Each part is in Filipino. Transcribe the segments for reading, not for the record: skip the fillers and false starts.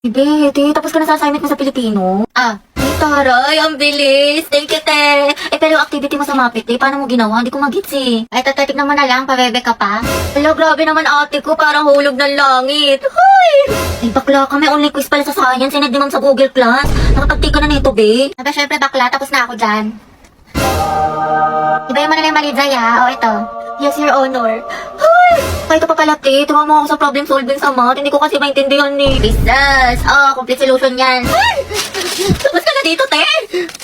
Te, tapos ka na sa assignment mo sa Pilipino? Ay, taray, ang bilis. Thank you, te. Pero yung activity mo sa Mapit, paano mo ginawa? Hindi ko magits eh. Ay, tignan mo na lang, pabebe ka pa. Hello, grabe naman ate ko, parang hulog ng langit. Hoy! Ay, bakla ka, may only quiz pala sa science, sinad ni ma'am sa Google Class. Nakapagtik ka na nito, be. Aba, syempre bakla, tapos na ako dyan. Ibayin mo na lang yung mali, Zaya. O, ito. Yes, Your Honor. Hoy! Kahit pa pala, te. Tuwa mo ako sa problem solving sa math. Hindi ko kasi maintindihan ni. Business. Complete solution yan. Ay! Tapos ka na dito, te.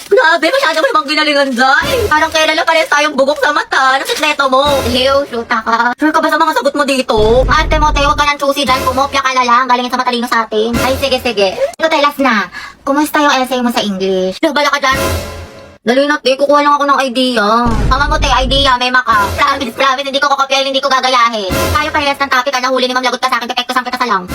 Grabe, masyado mo namang ginalingan dyan. Parang kailan na pares tayong bugok sa mata. Ano sikreto mo? Leo, shoota ka. Sure ka ba sa mga sagot mo dito? Ate mo, te, huwag ka nang choosy dyan. Pumopya ka na lang. Galingin sa matalino sa atin. Ay, sige. Ito, te, last na. Kumusta yung essay mo sa English? Bala ka dyan. Dali na, te. Kukuha lang ako ng idea. Tama mo, te. Idea. May maka. Promise. Hindi ko kokopyahin, hindi ko gagayahin. Tayo parehas ng topic. Nahuli ni Ma'am Lagot ka sa akin. Epekto sang kita sa lang.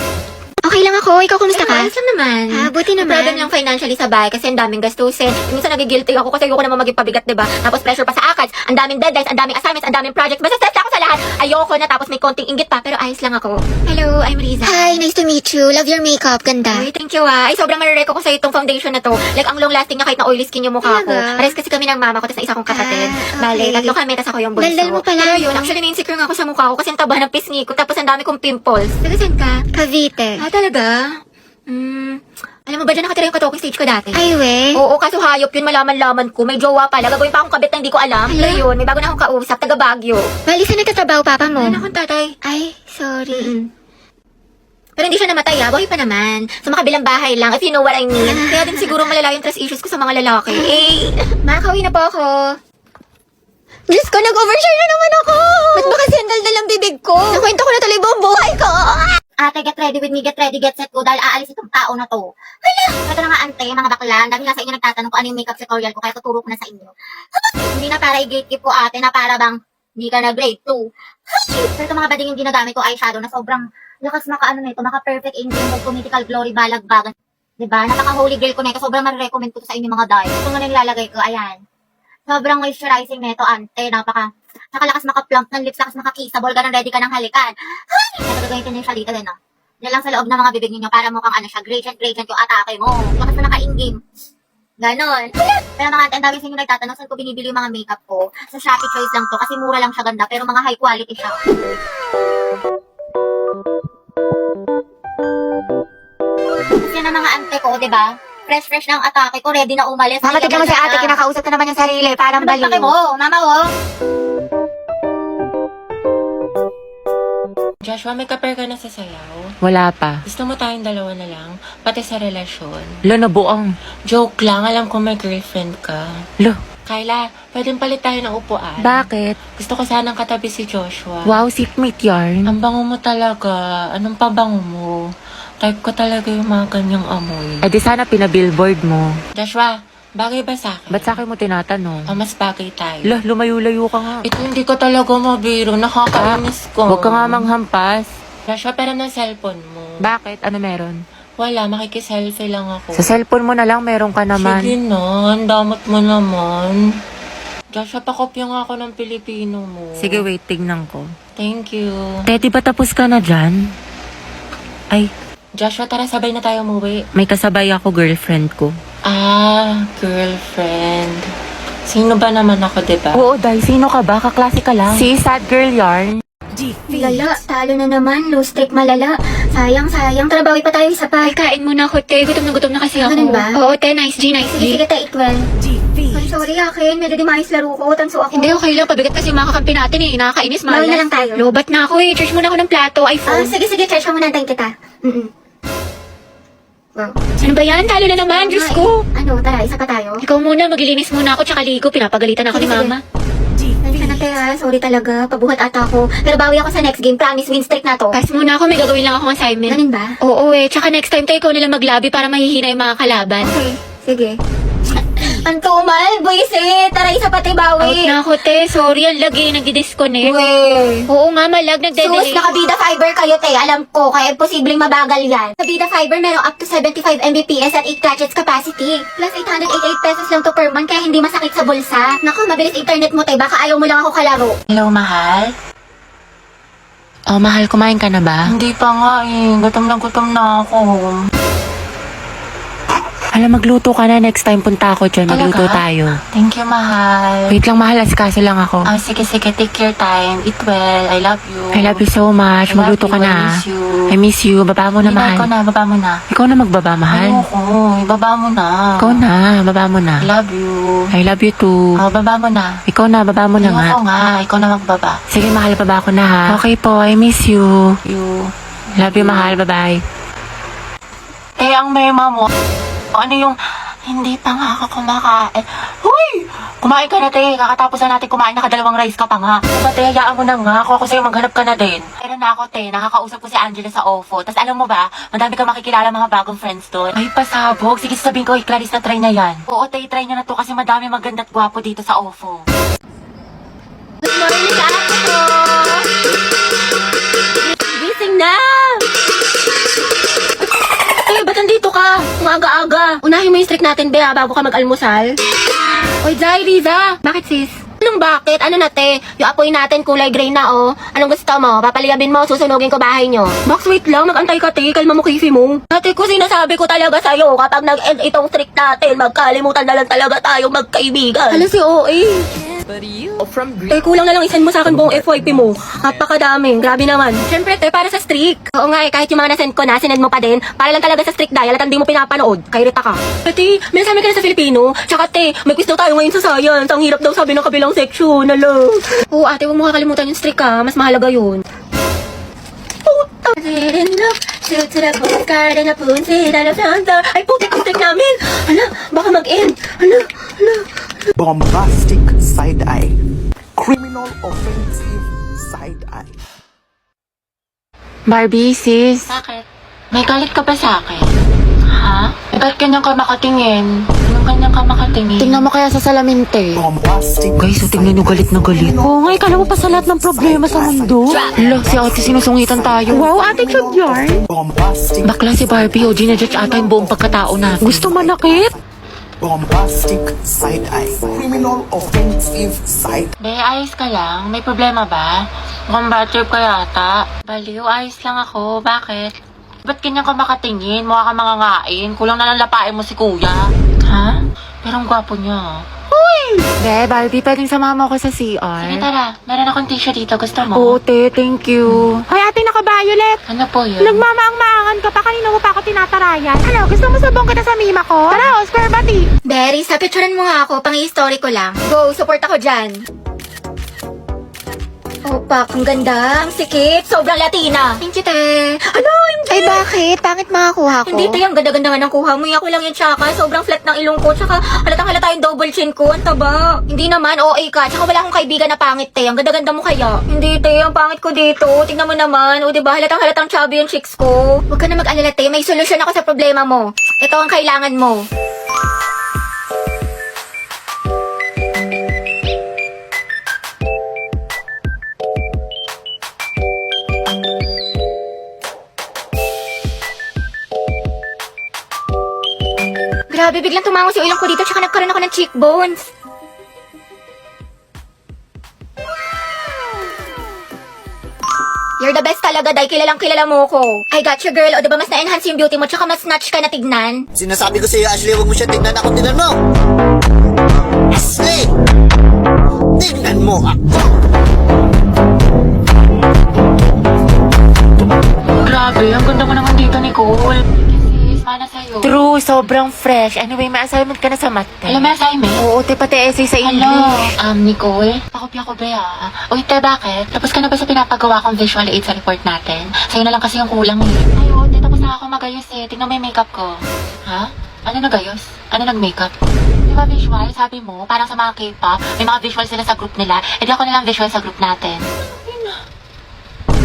Okay lang ako. Ikaw, kumusta ka? Ayos lang naman. Buti naman. Problem lang financially sa bahay kasi ang daming gastusin. Minsan nagigilty ako kasi ayoko naman maging pabigat, diba? Tapos pressure pa sa ACADS. Ang daming deadlines, ang daming assignments, ang daming projects. Basta stress ako sa lahat. Ayoko na tapos may konting inggit pa. Pero ayos lang ako. Hello, I'm Riza. Hi, nice to meet you. Love your makeup. Ganda. Ay, thank you ah. Ay, sobrang marireko ko sa itong foundation na to. Like, ang long lasting niya kahit na oily skin yung mukha ko. Pares kasi kami ng mama ko tapos na isa kong kapatid. Bale, tatlo kami tapos ako yung bunso. Daldal mo pala. Pero yun, actually na-insecure nga ako sa mukha ko kasi ang taba ng pisngi ko tapos ang dami kong pimples. Taga saan ka? Cavite. Talaga? Alam mo ba dyan nakatira yung katoking stage ko dati? Ay, we? Oo, kaso hayop yun, malaman-laman ko. May jowa pala. Gagawin pa akong kabit na hindi ko alam. Pero yun, may bago na akong kausap, taga Baguio. Bali, saan nagtatrabaho papa mo? Ano akong tatay? Ay, sorry. Pero hindi siya namatay buhay pa naman. Sa makabilang bahay lang, if you know what I mean. Kaya din siguro malala yung trust issues ko sa mga lalaki. Makakauwi na po ako. Diyos ko, nag-overshare na naman ako! Ba't ba kasi ang daldal ang bibig ko? Nakwento ko na tuloy buong buhay ko! Ate, get ready with me, get ready, get set ko dahil aalis itong tao na to. Hala! Ito na nga ante, mga bakla. Ang dami nga sa inyo nagtatanong kung ano yung makeup tutorial ko kaya tuturo ko na sa inyo. Hindi na para i-gatekeep ko ate na para bang hindi ka na grade 2. Pero ito mga bading yung ginagamit ko eyeshadow na sobrang lakas maka-ano na ito, maka-perfect angel mode, mythical glory, balagbagan. Diba? Napaka-holy grail ko na ito. Sobrang marirecommend ko to sa inyo mga dahil. Ito nga na yung lalagay ko, ayan. Sobrang moisturizing nito, ante. Nakalakas maka-plump ng lips, lakas maka-kissable, ganun ready ka ng halikan. Ay! Nagagawin ko na yung salita din, no? Yan lang sa loob ng mga bibig ninyo para mukhang ano siya, gradient yung atake mo. Lakas na naka-in-game. Ganon. Pero mga ante, ang dami sa inyo nagtatanong saan ko binibili yung mga makeup ko. Sa Shopee Choice lang to, kasi mura lang siya ganda, pero mga high quality siya. Kasi yan ang mga ante ko, diba? Fresh ng atake ko, ready na umalis. Mama, tignan mo si ate, kinakausap na naman yung sarili, parang baliw. Bakit mo? Mama, Joshua, may kapair ka na sa sayaw? Wala pa. Gusto mo tayong dalawa na lang? Pati sa relasyon? Lo, nabuang. Joke lang, alam ko may girlfriend ka. Lo, Kyla, pwedeng palit tayo ng upuan. bakit? Gusto ko sanang katabi si Joshua. Wow, seatmate yarn. Ang bango mo talaga. Anong pabango mo? Type ko talaga yung mga ganyang amoy. Eh di sana pinabillboard mo. Joshua, bagay ba sa akin? Ba't sa akin mo tinatanong? Mas bagay tayo. Lo, lumayo-layo ka nga. Ito hindi ko talaga mabiro. Nakakainis ko. Huwag ka nga manghampas. Joshua, pero ng cellphone mo. Bakit? Ano meron? Wala, makikiselfie lang ako. Sa cellphone mo na lang, meron ka naman. Sige na, ang damot mo naman. Joshua, pakopya nga ako ng Pilipino mo. Sige, wait, tignan ko. Thank you. Te, di ba tapos ka na dyan? Ay, Joshua, tara sabay na tayo umuwi. may kasabay ako, girlfriend ko. Girlfriend. Sino ba naman ako, diba? Oo, Day, sino ka ba? Kaklase ka lang. Si Sad Girl Yarn. Lala, talo na naman. Low stake malala. Sayang. Trabawi pa tayo isa pa. Ay, kain muna ako, te. Gutom na kasi ako. Ganun ba? Oo, te. Nice G. Sige, ta, equal. Ay, sorry akin. Medyo di maayos laro ko. Tanso ako. Hindi, okay lang. Pabigat kasi yung mga kakampi natin eh. Nakakainis, malas. Bawal na lang tayo. Lobat na ako eh. Charge muna ako ng plato, iPhone. Sige. Charge mo muna. Antayin kita. Wow. Ano ba yan? Talo na naman. Diyos ko. Ano, tara, isa pa tayo. Ikaw muna. Maglilinis muna ako tsaka ligo. Pinapagalitan ako ni Sige. mama. Sana tayo, sorry talaga. Pabuhat ata ako. Pero bawi ako sa next game. Promise, win streak na to. Pass muna ako. May gagawin lang akong assignment. Ganun ba? Oo eh. Tsaka next time tayo ikaw nalang maglabi para mahihina yung mga kalaban. Okay, sige. Antumal, buisit. Tara, isa pa tayo Out bawi. na ako, te. Sorry, ang lagi. Nagdi-disconnect. Uwe. Oo nga, malag. Sus, Nagde-delay. naka-Bida Fiber kayo, te. Alam ko, kaya posibleng mabagal yan. Sa Bida Fiber, meron up to 75 Mbps at 8 gadgets capacity. Plus 888 pesos lang to per month, kaya hindi masakit sa bulsa. Naku, mabilis internet mo, te. Baka ayaw mo lang ako kalaro. Hello, mahal? Oh, mahal, kumain ka na ba? Hindi pa nga eh. Gutom na ako. Mahal, magluto ka na. Next time punta ako dyan. Talaga? Magluto tayo. Thank you, mahal. Wait lang, mahal. Asikaso lang ako. Sige, take your time. Eat well. I love you. I love you so much. I love Magluto ka you. na. I miss you. I miss you. Baba mo na, mahal. Ikaw na, baba mo na. Ikaw na magbaba, mahal. Ayoko, ibaba mo na. Ikaw na. Baba mo na. I love you. I love you too. Baba mo na. Ikaw na. Baba mo na nga. Ayoko nga, ikaw na magbaba. Sige, mahal. Baba ko na, ha? Okay po. I miss you. You. Love you, mahal. Bye-bye. Ang mema mo, ano yung hindi pa nga ako kumakain. Huy! Kumain ka na, te. Kakatapos na natin kumain, nakadalawang rice ka pa nga. Diba, te, hayaan mo na nga. Ako sa'yo, maghanap ka na din. Pero na ako, te. Nakakausap ko si Angela sa OFO. Tapos alam mo ba, madami ka makikilala mga bagong friends doon. Ay, pasabog. Sige, sabihin ko, Clarice, na try na yan. Oo, te, try nyo na to kasi madami maganda at gwapo dito sa OFO. Good morning sa ako po! Gising na! Ba't nandito ka? Maaga-aga. Unahin mo yung streak natin, Bea, bago ka mag-almusal. Oy, Jai, Riza. Bakit sis? Anong bakit? Ano na, te? Yung apoy natin kulay gray na, oh. Anong gusto mo? Papaliyabin mo, susunugin ko bahay nyo. Box, wait lang. Mag-antay ka, te. Kalma mo, kifi mo. Ate ko, sinasabi ko talaga sa'yo. Kapag nag-end itong streak natin, magkalimutan na lang talaga tayo magkaibigan. Hala si OA. Te, kulang na lang isend mo sa akin buong FYP mo. Napakadami. Grabe naman. Siyempre, te, para sa streak. Oo nga, kahit yung mga nasend ko na, sinend mo pa din. Para lang talaga sa streak dial at hindi mo pinapanood. Kairita ka. Te, may sabi ka na sa Filipino. Tsaka, te, may quiz daw tayo ngayon sa science. Ang hirap daw sabi ng kabilang section. Alo. Oo, ate, huwag mo kakalimutan yung streak, ha. Mas mahalaga yun. Ay, putik ang streak namin. Hala, baka mag-end. Hala. Bombastic side eye. Criminal offensive side eye. Barbie, sis. Bakit? May galit ka ba sa akin? Ha? Ba't ganyan ka makatingin? Anong ganyan ka makatingin? Tingnan mo kaya sa salamin, te. Bombastic Guys, tingnan nyo galit na galit. Oo nga, kala mo pa sa lahat ng problema sa mundo. Hala, si ate sinusungitan tayo. Wow, ate cute yarn. Bombastic. Bakla si Barbie, o ginajudge ata yung buong pagkatao na. Gusto manakit? Bombastic side eye. Criminal offensive side. Be, ayos ka lang? May problema ba? Mukhang bad trip ka yata. Baliw, ayos lang ako. Bakit? Ba't ganyan ka makatingin? Mukha ka mangangain. Kulang na lang lapain mo si kuya. Ha? Pero ang gwapo niya. Be, Barbie, pwedeng samahan mo ako sa Sige, CR? tara. Meron akong tissue dito. Gusto mo? Oo, te, thank you. Hoy, ate, naka-violet. Ano po yun? Nagmamaang-maangan ka pa, kanina mo pa ako tinatarayan. Ano, gusto mo sabong kita sa mima ko? Tara, Oscar Bati. Berry, sa picturean mo nga ako, pang-i-story ko lang. Go, support ako dyan. Opak, ang ganda, ang sikip, sobrang Latina. Thank you, te. Ano, hindi. Ay, bakit? Pangit makakuha ko? Hindi, te, ang ganda-ganda nga ng kuha mo. Ako lang yung tsaka, sobrang flat ng ilong ko. Tsaka, halatang-halata yung double chin ko. Ang taba. Hindi naman, OA ka. Tsaka wala akong kaibigan na pangit, te. Ang ganda-ganda mo kaya. Hindi, te, ang pangit ko dito. Tingnan mo naman. O, diba, halatang-halatang chubby yung chicks ko. Huwag ka na mag-alala, te. May solusyon ako sa problema mo. Ito ang kailangan mo. Grabe, biglang tumango si ilong ko dito tsaka nagkaroon ako ng cheekbones. You're the best talaga, Day. Kilalang kilala mo ko. I got you, girl. O, diba mas na-enhance yung beauty mo tsaka mas snatch ka na tignan? Sinasabi ko sa'yo, Ashley, huwag mo siya tignan. Ako tignan mo! Ashley! Tignan mo ako! Grabe, ang ganda mo naman dito, Nicole. Sis, mana sa'yo. True, sobrang fresh. Anyway, may assignment ka na sa math. te. Alam mo, assignment? Oo, te, pati essay sa Hello, English. Nicole? Pakopya ko ba Uy, te, bakit? Tapos ka na ba sa pinapagawa kong visual aid sa report natin? Sa'yo na lang kasi yung kulang eh. Ay, oo, te, tapos na ako magayos eh. Tingnan mo yung makeup ko. Ha? Ano nagayos? Ano nag-makeup? Di ba visual? Sabi mo, parang sa mga K-pop, may mga visual sila sa group nila. E di ako na lang visual sa group natin.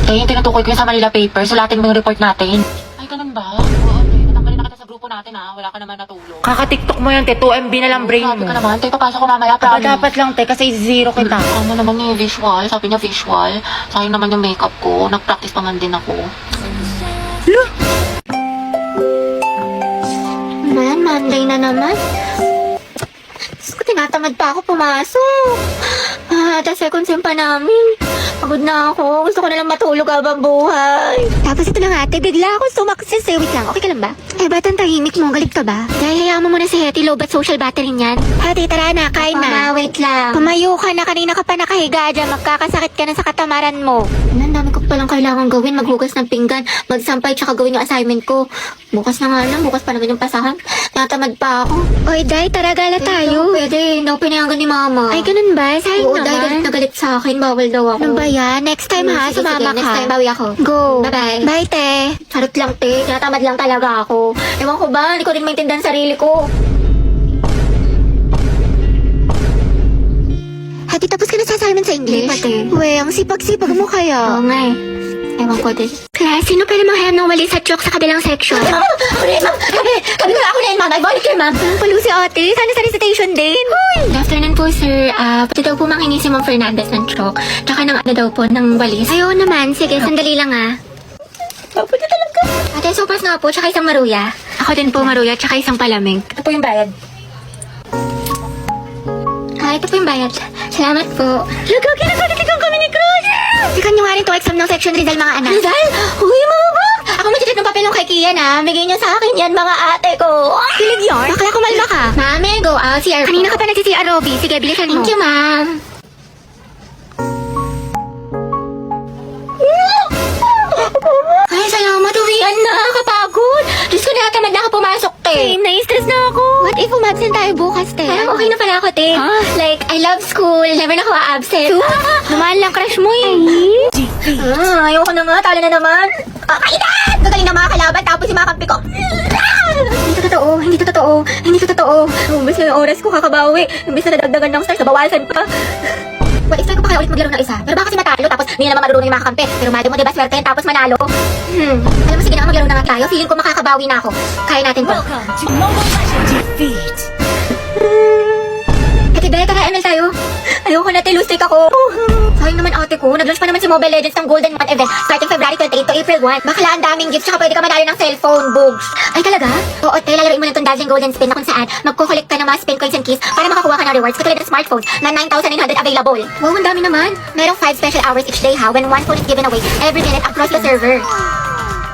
Eh, yung tinutukoy ko yung sa Manila paper, sulatin mo yung report natin. Ay, ganun ba? Oo, te, natanggalin na kita sa grupo natin ha. Wala ka naman natulong. Kaka-tiktok mo yan, te. 2 MB na lang brain Sabi mo. ka naman, te, papasok ko mamaya, Aba, promise. dapat lang, te, kasi zero kita. Ano naman yung visual? Sabi niya visual. Sayang naman yung makeup ko. Nag-practice pa man din ako. Man, Monday na naman. Diyos ko, tinatamad pa ako pumasok. Tapos second sem pa namin. Pagod na ako. Gusto ko na lang matulog habang buhay. Tapos ito na nga, ate, bigla ako sumakses. Wait lang, okay ka lang ba? Eh, ba't ang tahimik mo? Galit ka ba? Dahil hayaan mo muna si Hetty, low bat social battery niyan. Hati, tara na, kain na. Wait lang. Pumayo ka na, kanina ka pa nakahiga dyan. Magkakasakit ka na sa katamaran mo. Ang dami ko palang kailangan gawin. Maghugas ng pinggan, magsampay, tsaka gawin yung assignment ko. Bukas na nga lang, bukas pa naman yung pasahan. Natamad pa ako. Oy, Day, tara gala tayo. Pwede, hindi ako pinayagan ni Mama. Ay, ganun ba? Sayang naman. Oo, Day, galit na galit sa akin. Bawal daw ako. Ano ba yan? Next time ha, sumama ka. Next time, bawi ako. Go. Bye-bye. Bye, te. Charot lang, te. Tinatamad lang talaga ako. Ewan ko ba, hindi ko rin maintindihan sarili ko. Hati, tapos ka na sa assignment sa English? Hindi pa, te. Uwe, ang sipag-sipag mo kaya. Oo nga eh. Ewan ko din. Class, sino pwede manghayam ng walis at chalk sa kabilang section? Ma'am! Ulit, ma'am! Kami na ako na yun, ma'am. I volunteer, ma'am. Palo si ate. Sana sa recitation din. Good afternoon po, sir. Pati daw po manghingi si Ma'am Fernandez ng chalk. Tsaka ng ano daw po, ng walis. Ayaw naman. Sige, sandali lang Pwede talaga. Ate, sopas nga po, tsaka isang maruya. Ako din po maruya, tsaka isang palamig. Ito po yung bayad. Ito po yung bayad. Salamat po. Lugo, kinagalitikang kami ni Cruz! Sikan nyo nga rin to exam ng section Rizal, mga anak. Rizal? Uy, mga ba? Ako may ng papel ng kay Kian, ha? Bigay nyo sa akin yan, mga ate ko. Kilig yun? Bakla kumalma ka. Mami, go out. CR. Kanina ka pa nagsi-CR, Robby. Sige, bilisan mo. Thank you, ma'am. Ay, salamat. Uwian na. Kapagod. Diyos ko, nakatamad na ako pumasok, te. Same, nai-stress na ako. What if umabsent tayo bukas, te? Parang okay na pala ako, te. Like, I love school. Never na ako absent. Naman lang crush mo, eh. Ayoko na nga. Talo na naman. Kainan! Gagaling na mga kalaban, tapos yung mga kampi ko. Hindi to totoo. Hindi to totoo. Hindi to totoo. Umbis na yung oras ko kakakabawi. Umbis na nadagdagan ng stars, nabawasan pa. Well, expect ko pa kaya ulit maglaro ng isa. Pero baka kasi matalo, tapos hindi na naman marunong yung mga kakampi. Pero mali mo, diba, swerte yan, tapos manalo. Alam mo, sige na nga, maglaro na nga tayo. Feeling ko makakabawi na ako. Kaya natin to. Ate Bea, tara, ML tayo. Ayoko na, lose streak ako. Sayang naman ate ko, nag-launch pa naman si Mobile Legends ng Golden Month event starting February 28 to April 1. Bakla ang daming gifts, tsaka pwede ka manalo ng cellphone, bugs. Ay talaga? Oo, te, lalaroin mo lang itong dazzling golden spin na kung saan magko-collect ka ng mga spin coins and keys para makakuha ka ng rewards katulad ng smartphones na 9,900 available. Wow, ang dami naman. Merong 5 special hours each day ha when one phone is given away every minute across the server.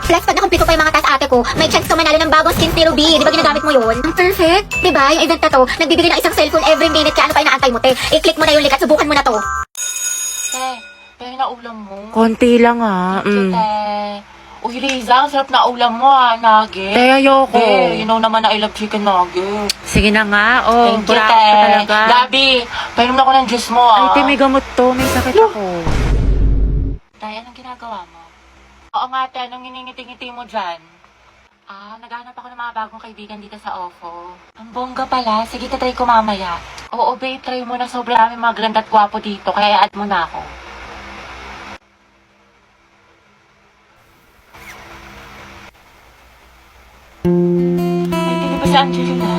Plus, pag nakumpito pa yung mga taas ate ko, may chance ka manalo ng bagong skins ni Ruby. Di ba ginagamit mo yun? Ang perfect. Di ba? Yung event na to, nagbibigay ng isang cellphone every minute. Kaya ano pa inaantay mo, te? I-click mo na yung link at subukan mo na to. Pero na ulam mo. Konti lang ha. Uy, Riza, ang sarap na ulam mo nugget. Te, ayoko. You know naman na I love chicken nugget. Sige na nga. Oh, Thank you, bravo te. ka talaga. Gabi, painom na ako ng juice mo, Ay, te, may gamot to. May sakit ako. Tay, anong ginagawa mo? Oo nga, te, anong iningiti-ngiti mo dyan? Naghanap ako ng mga bagong kaibigan dito sa OFO. Ang bongga pala. Sige, tatry ko mamaya. Oo, babe, try mo na. Sobrang dami mga ganda at gwapo dito. Kaya add mo na ako. Ay, di ba si Angelina?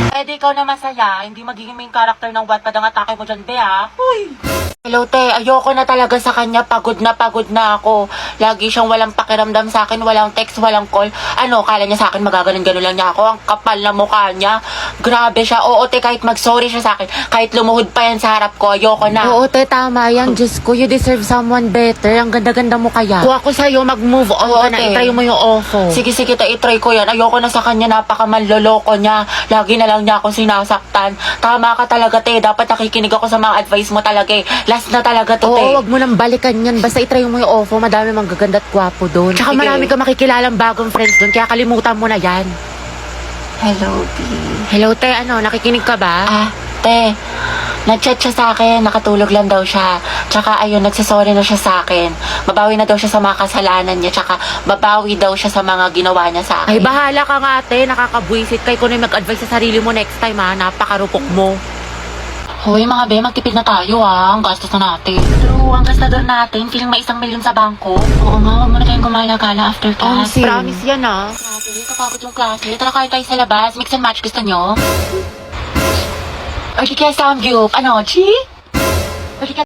Pwede ikaw na masaya, hindi magiging main character ng Wattpad ang atake mo dyan, be, ha? Uy! Hello, te. Ayoko na talaga sa kanya. Pagod na ako. Lagi siyang walang pakiramdam sa akin, walang text, walang call. Ano, kala niya sa akin magaganon-ganon lang niya ako. Ang kapal na mukha niya. Grabe siya. Oo, te, kahit mag-sorry siya sa akin, kahit lumuhod pa yan sa harap ko, ayoko na. Oo, te, tama yan. Diyos ko, you deserve someone better. Ang ganda-ganda mo kaya. Kung ako sa'yo, mag-move on Oo, ka na. te. I-try mo yung OFO. Sige, te, itry ko yan. Ayoko na sa kanya, napakamanloloko niya. Lagi na lang niya akong sinasaktan. Tama ka talaga, te. Dapat nakikinig ako sa mga advice mo talaga, eh. Last na talaga to, te. Oo, wag mo nang balikan yan. Basta itry mo yung OFO. Madami mang gaganda at gwapo doon. Tsaka Sige. marami ka makikilalang bagong friends doon. Kaya kalimutan mo na yan. Hello, B. Hello, te. Ano, nakikinig ka ba? Te, nag-chat siya sa akin, nakatulog lang daw siya. Tsaka ayun, nagsasorry na siya sa akin. Babawi na daw siya sa mga kasalanan niya. Tsaka babawi daw siya sa mga ginawa niya sa akin. Ay, bahala ka nga, te. Nakakabwisit kay kung ano yung mag-advise sa sarili mo next time, ha. Napakarupok mo. Hoy, mga be, magtipid na tayo, Ang gastos na natin. True, ang gastador natin. Feeling may 1 milyon sa bangko. Oo nga, huwag muna tayong gumala-gala after class. Promise yan, ha. Grabe, kapagod yung klase. Tara kayo tayo sa labas. Mix and match, gusto nyo? Or di kaya sound group. Ano, Chi?